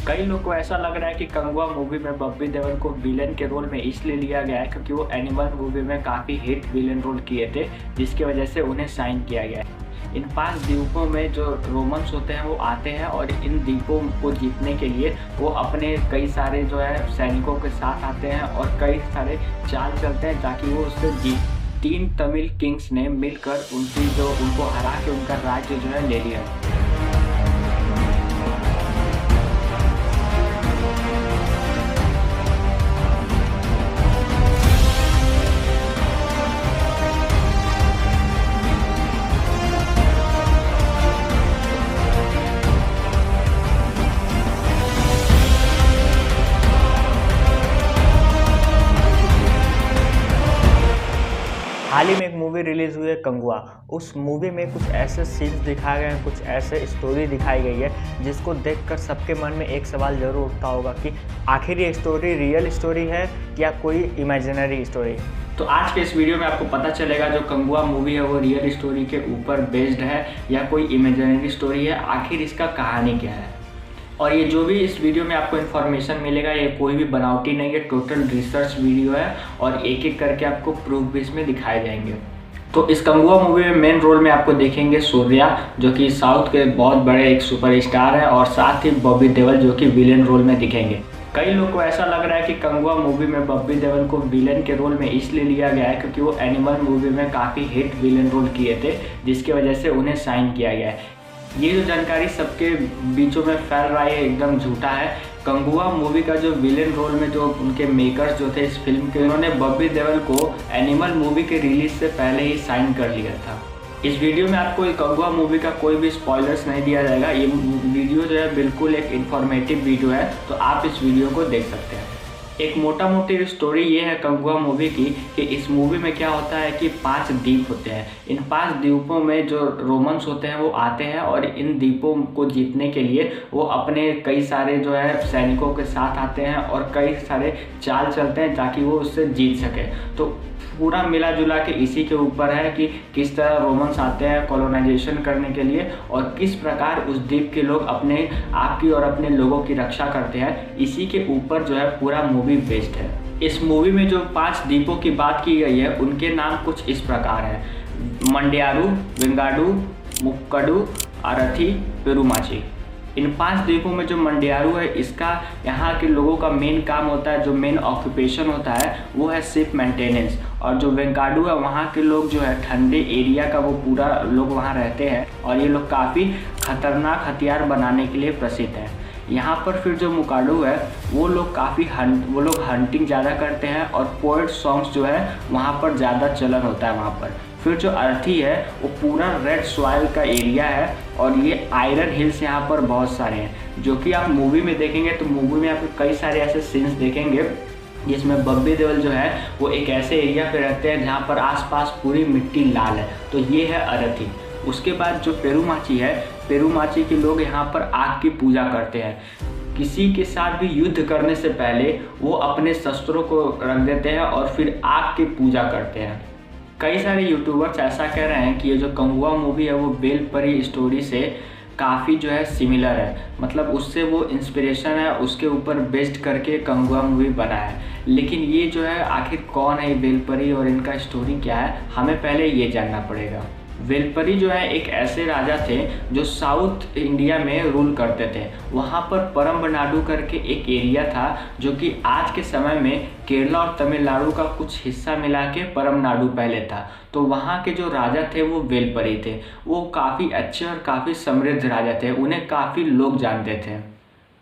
कई लोग को ऐसा लग रहा है कि कंगुआ मूवी में बॉबी देओल को विलेन के रोल में इसलिए लिया गया है क्योंकि वो एनिमल मूवी में काफ़ी हिट विलेन रोल किए थे, जिसकी वजह से उन्हें साइन किया गया है। इन 5 द्वीपों में जो रोमन्स होते हैं वो आते हैं और इन द्वीपों को जीतने के लिए वो अपने कई सारे जो है सैनिकों के साथ आते हैं और कई सारे चाल चलते हैं ताकि वो उससे जीत। 3 तमिल किंग्स ने मिलकर उनको हरा के उनका राज्य जो है ले लिया। हाल ही में एक मूवी रिलीज़ हुई है कंगुआ। उस मूवी में कुछ ऐसे सीन्स दिखाए गए हैं, कुछ ऐसे स्टोरी दिखाई गई है जिसको देखकर सबके मन में एक सवाल ज़रूर उठता होगा कि आखिर ये स्टोरी रियल स्टोरी है या कोई इमेजिनरी स्टोरी। तो आज के इस वीडियो में आपको पता चलेगा जो कंगुआ मूवी है वो रियल स्टोरी के ऊपर बेस्ड है या कोई इमेजिनरी स्टोरी है, आखिर इसका कहानी क्या है। और ये जो भी इस वीडियो में आपको इन्फॉर्मेशन मिलेगा ये कोई भी बनावटी नहीं है, टोटल रिसर्च वीडियो है और एक एक करके आपको प्रूफ भी इसमें दिखाए जाएंगे। तो इस कंगुआ मूवी में मेन रोल में आपको देखेंगे सूर्या, जो कि साउथ के बहुत बड़े एक सुपरस्टार है, और साथ ही बॉबी देओल जो कि विलेन रोल में दिखेंगे। कई लोग को ऐसा लग रहा है कि कंगुआ मूवी में बॉबी देओल को विलेन के रोल में इसलिए लिया गया है क्योंकि वो एनिमल मूवी में काफ़ी हिट विलेन रोल किए थे, जिसकी वजह से उन्हें साइन किया गया है। ये जो जानकारी सबके बीचों में फैल रहा है एकदम झूठा है। कंगुआ मूवी का जो विलेन रोल में जो उनके मेकर्स जो थे इस फिल्म के, उन्होंने बॉबी देओल को एनिमल मूवी के रिलीज से पहले ही साइन कर लिया था। इस वीडियो में आपको कंगुआ मूवी का कोई भी स्पॉयलर्स नहीं दिया जाएगा। ये वीडियो जो है बिल्कुल एक इन्फॉर्मेटिव वीडियो है, तो आप इस वीडियो को देख सकते हैं। एक मोटा मोटी स्टोरी ये है कंगुआ मूवी की कि इस मूवी में क्या होता है कि 5 द्वीप होते हैं। इन 5 द्वीपों में जो रोमन्स होते हैं वो आते हैं और इन द्वीपों को जीतने के लिए वो अपने कई सारे जो है सैनिकों के साथ आते हैं और कई सारे चाल चलते हैं ताकि वो उससे जीत सके। तो पूरा मिला जुला के इसी के ऊपर है कि किस तरह रोमन्स आते हैं कॉलोनाइजेशन करने के लिए और किस प्रकार उस द्वीप के लोग अपने आप की और अपने लोगों की रक्षा करते हैं। इसी के ऊपर जो है पूरा मूवी बेस्ड है। इस मूवी में जो 5 द्वीपों की बात की गई है उनके नाम कुछ इस प्रकार है: मंड्यारू, वेंगाडू, मुक्कड़ू, अरथी, पेरुमाची। इन 5 द्वीपों में जो मंड्यारू है इसका यहाँ के लोगों का मेन काम होता है, जो मेन ऑक्यूपेशन होता है वो है शिप मेंटेनेंस। और जो वेंकाडू है वहाँ के लोग जो है ठंडे एरिया का वो पूरा लोग वहाँ रहते हैं और ये लोग काफ़ी खतरनाक हथियार बनाने के लिए प्रसिद्ध है। यहाँ पर फिर जो मुकाडू है वो लोग वो लोग हंटिंग ज़्यादा करते हैं और पोएट सॉन्ग्स जो है वहाँ पर ज़्यादा चलन होता है वहाँ पर। फिर जो अर्थी है वो पूरा रेड सॉइल का एरिया है और ये आयरन हिल्स यहाँ पर बहुत सारे हैं, जो कि आप मूवी में देखेंगे तो मूवी में आपको कई सारे ऐसे सीन्स देखेंगे जिसमें बॉबी देओल जो है वो एक ऐसे एरिया पे रहते हैं जहाँ पर आसपास पूरी मिट्टी लाल है, तो ये है अरथी। उसके बाद जो पेरुमाची है, पेरुमाची के लोग यहाँ पर आग की पूजा करते हैं। किसी के साथ भी युद्ध करने से पहले वो अपने शस्त्रों को रख देते हैं और फिर आग की पूजा करते हैं। कई सारे यूट्यूबर्स ऐसा कह रहे हैं कि ये जो कंगुआ मूवी है वो बेलपरी स्टोरी से काफ़ी जो है सिमिलर है, मतलब उससे वो इंस्पिरेशन है, उसके ऊपर बेस्ड करके कंगुआ मूवी बना है। लेकिन ये जो है आखिर कौन है बेलपरी और इनका स्टोरी क्या है, हमें पहले ये जानना पड़ेगा। वेलपरी जो है एक ऐसे राजा थे जो साउथ इंडिया में रूल करते थे। वहाँ पर परम्बनाडु करके एक एरिया था जो कि आज के समय में केरला और तमिलनाडु का कुछ हिस्सा मिला के परमनाडु पहले था। तो वहाँ के जो राजा थे वो वेलपरी थे। वो काफ़ी अच्छे और काफ़ी समृद्ध राजा थे, उन्हें काफ़ी लोग जानते थे।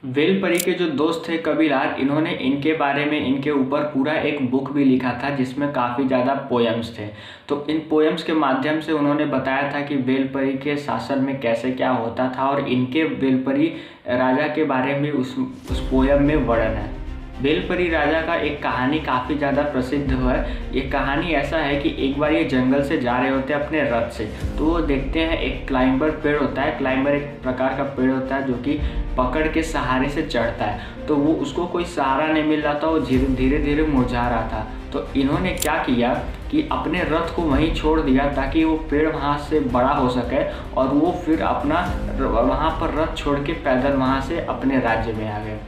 वेलपरी के जो दोस्त थे कबीरदास, इन्होंने इनके बारे में इनके ऊपर पूरा एक बुक भी लिखा था जिसमें काफ़ी ज़्यादा पोएम्स थे। तो इन पोएम्स के माध्यम से उन्होंने बताया था कि वेलपरी के शासन में कैसे क्या होता था और इनके वेलपरी राजा के बारे में उस पोएम में वर्णन है। बेलपरी राजा का एक कहानी काफ़ी ज़्यादा प्रसिद्ध है। ये कहानी ऐसा है कि एक बार ये जंगल से जा रहे होते हैं अपने रथ से, तो वो देखते हैं एक क्लाइंबर पेड़ होता है। क्लाइंबर एक प्रकार का पेड़ होता है जो कि पकड़ के सहारे से चढ़ता है, तो वो उसको कोई सहारा नहीं मिल रहा था, वो धीरे धीरे मुरझा रहा था। तो इन्होंने क्या किया कि अपने रथ को वहीं छोड़ दिया ताकि वो पेड़ वहाँ से बड़ा हो सके और वो फिर अपना वहाँ पर रथ छोड़ के पैदल वहाँ से अपने राज्य में आ गए।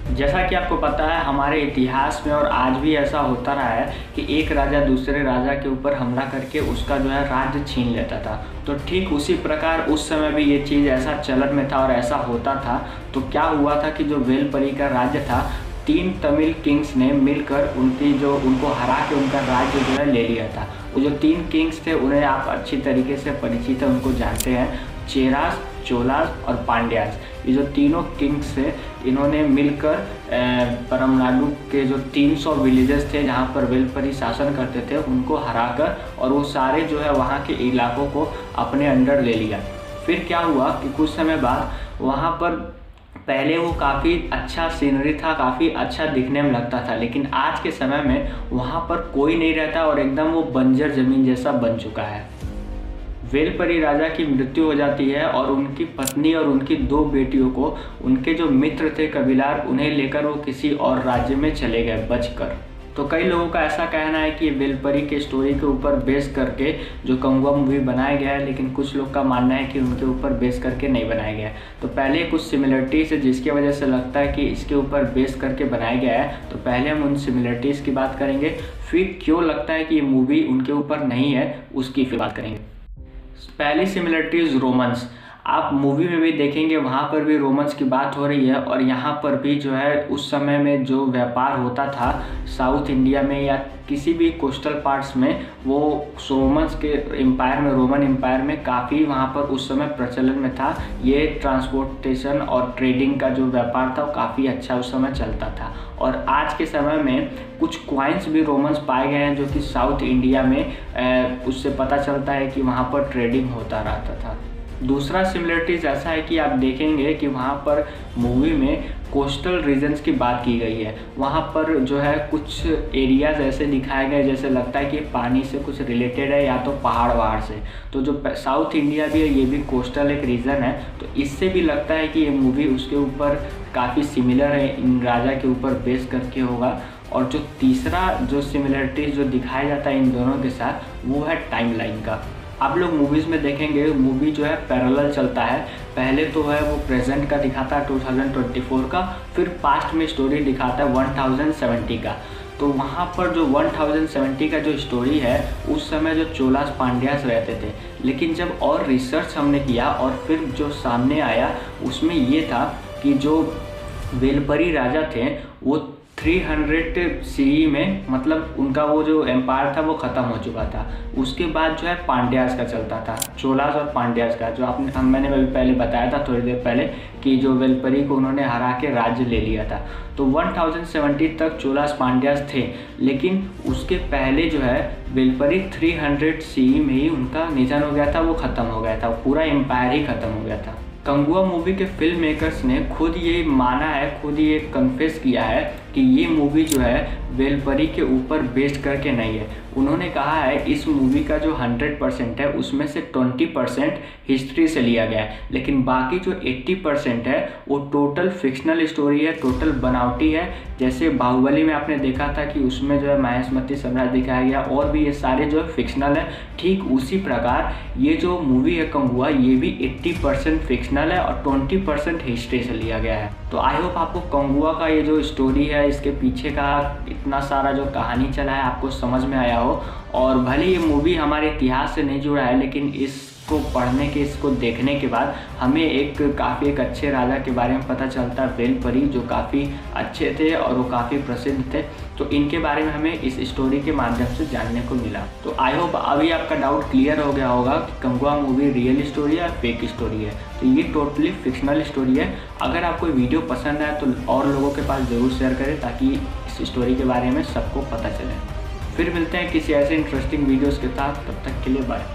जैसा कि आपको पता है हमारे इतिहास में और आज भी ऐसा होता रहा है कि एक राजा दूसरे राजा के ऊपर हमला करके उसका जो है राज्य छीन लेता था। तो ठीक उसी प्रकार उस समय भी ये चीज़ ऐसा चलन में था और ऐसा होता था। तो क्या हुआ था कि जो बेलपरी का राज्य था, 3 तमिल किंग्स ने मिलकर उनको हरा के उनका राज्य जो है ले लिया था। वो जो 3 किंग्स थे उन्हें आप अच्छी तरीके से परिचित है, उनको जानते हैं, चेरास, चोलास और पांड्यास। ये जो तीनों किंग्स थे इन्होंने मिलकर तमिलनाडु के जो 300 विलेजेस थे जहाँ पर बेलपरी शासन करते थे उनको हराकर और वो सारे जो है वहाँ के इलाकों को अपने अंडर ले लिया। फिर क्या हुआ कि कुछ समय बाद वहाँ पर पहले वो काफ़ी अच्छा सीनरी था, काफ़ी अच्छा दिखने में लगता था, लेकिन आज के समय में वहाँ पर कोई नहीं रहता और एकदम वो बंजर ज़मीन जैसा बन चुका है। बेलपरी राजा की मृत्यु हो जाती है और उनकी पत्नी और उनकी 2 बेटियों को उनके जो मित्र थे कबीलार, उन्हें लेकर वो किसी और राज्य में चले गए बचकर। तो कई लोगों का ऐसा कहना है कि बेलपरी के स्टोरी के ऊपर बेस करके जो कंगुआ मूवी बनाया गया है, लेकिन कुछ लोग का मानना है कि उनके ऊपर बेस करके नहीं बनाया गया है। तो पहले कुछ सिमिलरिटीज़ है जिसकी वजह से लगता है कि इसके ऊपर बेस करके बनाया गया है। तो पहले हम उन सिमिलरिटीज़ की बात करेंगे, फिर क्यों लगता है कि ये मूवी उनके ऊपर नहीं है उसकी फिर बात करेंगे। पहली सिमिलरिटीज रोमन्स, आप मूवी में भी देखेंगे वहाँ पर भी रोमन्स की बात हो रही है और यहाँ पर भी जो है उस समय में जो व्यापार होता था साउथ इंडिया में या किसी भी कोस्टल पार्ट्स में, वो रोमन्स के एम्पायर में, रोमन एम्पायर में काफ़ी वहाँ पर उस समय प्रचलन में था। ये ट्रांसपोर्टेशन और ट्रेडिंग का जो व्यापार था वो काफ़ी अच्छा उस समय चलता था। और आज के समय में कुछ क्वाइंस भी रोमन्स पाए गए हैं जो कि साउथ इंडिया में उससे पता चलता है कि वहाँ पर ट्रेडिंग होता रहता था। दूसरा सिमिलरिटीज़ ऐसा है कि आप देखेंगे कि वहाँ पर मूवी में कोस्टल रीजन्स की बात की गई है। वहाँ पर जो है कुछ एरियाज़ ऐसे दिखाए गए जैसे लगता है कि पानी से कुछ रिलेटेड है या तो पहाड़ वहाड़ से। तो जो साउथ इंडिया भी है ये भी कोस्टल एक रीजन है, तो इससे भी लगता है कि ये मूवी उसके ऊपर काफ़ी सिमिलर है, इन राजा के ऊपर बेस करके होगा। और जो तीसरा जो सिमिलरिटीज़ जो दिखाया जाता है इन दोनों के साथ वो है टाइमलाइन का। आप लोग मूवीज़ में देखेंगे मूवी जो है पैरेलल चलता है। पहले तो है वो प्रेजेंट का दिखाता है 2024 का, फिर पास्ट में स्टोरी दिखाता है 1070 का। तो वहाँ पर जो 1070 का जो स्टोरी है उस समय जो चोलास पांड्यास रहते थे, लेकिन जब और रिसर्च हमने किया और फिर जो सामने आया उसमें ये था कि जो बेलपरी राजा थे वो 300 CE में, मतलब उनका वो जो एम्पायर था वो ख़त्म हो चुका था। उसके बाद जो है पांड्यास का चलता था, चोलास और पांड्यास का, जो मैंने अभी पहले बताया था थोड़ी देर पहले कि जो बेलपरी को उन्होंने हरा के राज्य ले लिया था। तो 1070 तक चोलास पांड्यास थे, लेकिन उसके पहले जो है बेलपरी 300 CE में ही उनका निधन हो गया था, वो ख़त्म हो गया था, पूरा एम्पायर ही ख़त्म हो गया था। कंगुआ मूवी के फिल्म मेकर्स ने खुद ये माना है, खुद ये कन्फेस किया है कि ये मूवी जो है बेलपरी के ऊपर बेस्ड करके नहीं है। उन्होंने कहा है इस मूवी का जो 100% है उसमें से 20% हिस्ट्री से लिया गया है, लेकिन बाकी जो 80% है वो टोटल फिक्शनल स्टोरी है, टोटल बनावटी है। जैसे बाहुबली में आपने देखा था कि उसमें जो है महेशमती साम्राज्य दिखाया गया और भी ये सारे जो है फिक्शनल है, ठीक उसी प्रकार ये जो मूवी है कंगुआ ये भी 80% फिक्शनल है और 20% हिस्ट्री से लिया गया है। तो आई होप आपको कंगुआ का ये जो स्टोरी है, इसके पीछे का इतना सारा जो कहानी चला है आपको समझ में आया हो। और भले ये मूवी हमारे इतिहास से नहीं जुड़ा है, लेकिन इसको पढ़ने के, इसको देखने के बाद हमें काफ़ी एक अच्छे राजा के बारे में पता चलता है, बेलपरी, जो काफ़ी अच्छे थे और वो काफ़ी प्रसिद्ध थे। तो इनके बारे में हमें इस स्टोरी के माध्यम से जानने को मिला। तो आई होप अभी आपका डाउट क्लियर हो गया होगा कि कंगुआ मूवी रियल स्टोरी है, फेक स्टोरी है। तो ये टोटली फिक्शनल स्टोरी है। अगर आपको वीडियो पसंद आए तो और लोगों के पास ज़रूर शेयर करें ताकि इस स्टोरी के बारे में सबको पता चले। फिर मिलते हैं किसी ऐसे इंटरेस्टिंग वीडियोज़ के साथ, तब तक के लिए बाय।